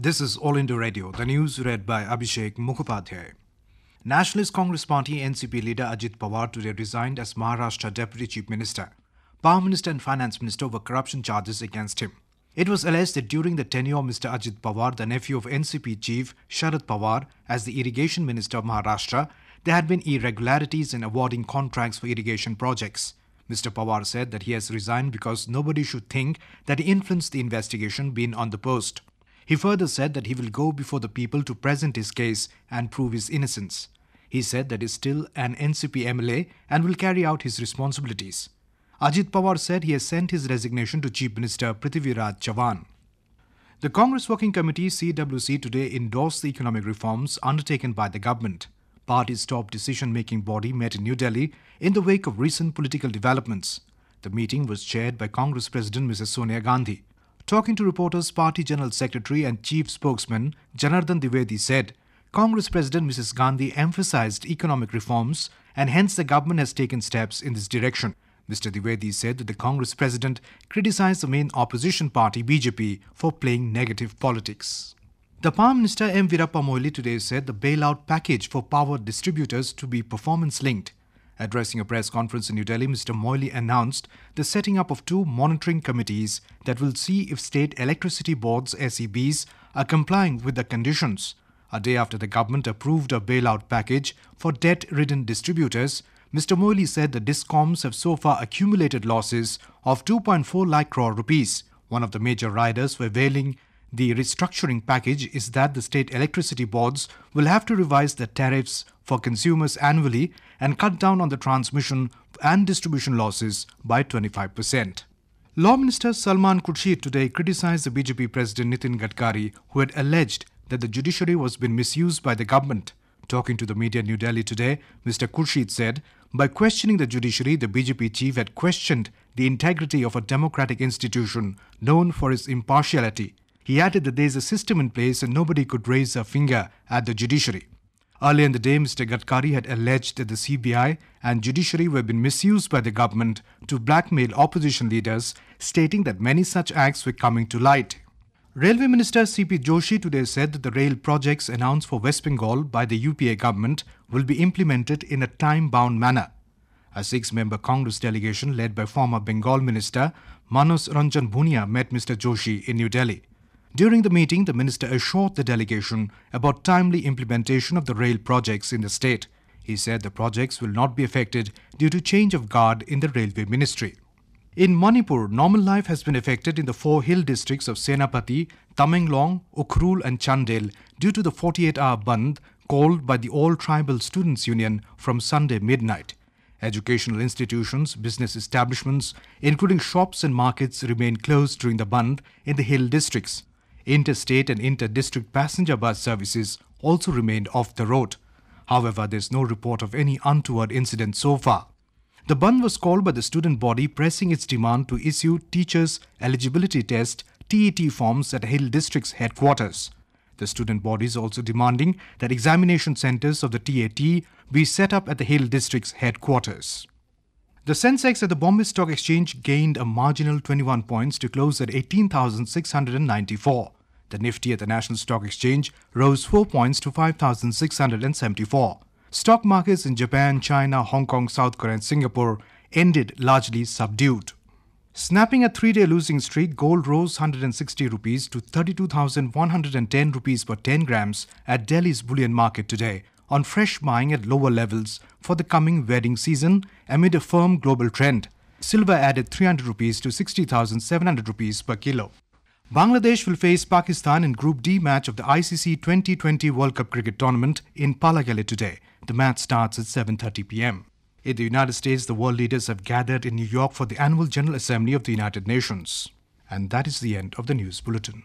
This is All India Radio, the news read by Abhishek Mukhopadhyay. Nationalist Congress Party NCP leader Ajit Pawar today resigned as Maharashtra Deputy Chief Minister, Power Minister and Finance Minister over corruption charges against him. It was alleged that during the tenure of Mr. Ajit Pawar, the nephew of NCP Chief Sharad Pawar, as the Irrigation Minister of Maharashtra, there had been irregularities in awarding contracts for irrigation projects. Mr. Pawar said that he has resigned because nobody should think that he influenced the investigation being on the post. He further said that he will go before the people to present his case and prove his innocence. He said that he is still an NCP MLA and will carry out his responsibilities. Ajit Pawar said he has sent his resignation to Chief Minister Prithviraj Chavan. The Congress Working Committee CWC today endorsed the economic reforms undertaken by the government. Party's top decision-making body met in New Delhi in the wake of recent political developments. The meeting was chaired by Congress President Mrs. Sonia Gandhi. Talking to reporters, Party General Secretary and Chief Spokesman Janardhan Dwivedi said, Congress President Mrs. Gandhi emphasized economic reforms and hence the government has taken steps in this direction. Mr. Dwivedi said that the Congress President criticized the main opposition party BJP for playing negative politics. The Prime Minister M. Veerappa Moily today said the bailout package for power distributors to be performance-linked. Addressing a press conference in New Delhi, Mr. Moily announced the setting up of two monitoring committees that will see if state electricity boards (SEBs) are complying with the conditions. A day after the government approved a bailout package for debt-ridden distributors, Mr. Moily said the DISCOMs have so far accumulated losses of 2.4 lakh crore rupees. One of the major riders for availing the restructuring package is that the state electricity boards will have to revise their tariffs for consumers annually and cut down on the transmission and distribution losses by 25%. Law Minister Salman Khurshid today criticized the BJP President Nitin Gadkari, who had alleged that the judiciary was being misused by the government. Talking to the media in New Delhi today, Mr. Khurshid said, by questioning the judiciary, the BJP chief had questioned the integrity of a democratic institution known for its impartiality. He added that there is a system in place and nobody could raise a finger at the judiciary. Earlier in the day, Mr. Gadkari had alleged that the CBI and judiciary were being misused by the government to blackmail opposition leaders, stating that many such acts were coming to light. Railway Minister C.P. Joshi today said that the rail projects announced for West Bengal by the UPA government will be implemented in a time-bound manner. A 6-member Congress delegation led by former Bengal Minister Manos Ranjan Bhunia met Mr. Joshi in New Delhi. During the meeting, the minister assured the delegation about timely implementation of the rail projects in the state. He said the projects will not be affected due to change of guard in the railway ministry. In Manipur, normal life has been affected in the 4 hill districts of Senapati, Tamenglong, Ukhrul and Chandel due to the 48-hour Bandh called by the All Tribal Students Union from Sunday midnight. Educational institutions, business establishments, including shops and markets, remain closed during the Bandh in the hill districts. Interstate and inter-district passenger bus services also remained off the road. However, there is no report of any untoward incident so far. The Bandh was called by the student body pressing its demand to issue Teachers' Eligibility Test (TET) forms at Hill District's headquarters. The student body is also demanding that examination centres of the TET be set up at the Hill District's headquarters. The Sensex at the Bombay Stock Exchange gained a marginal 21 points to close at 18,694. The Nifty at the National Stock Exchange rose 4 points to 5,674. Stock markets in Japan, China, Hong Kong, South Korea and Singapore ended largely subdued. Snapping a 3-day losing streak, gold rose 160 rupees to 32,110 rupees per 10 grams at Delhi's bullion market today, on fresh buying at lower levels for the coming wedding season amid a firm global trend. Silver added 300 rupees to 60,700 rupees per kilo. Bangladesh will face Pakistan in Group D match of the ICC 2020 World Cup Cricket Tournament in Palagale today. The match starts at 7:30 p.m. In the United States, the world leaders have gathered in New York for the annual General Assembly of the United Nations. And that is the end of the news bulletin.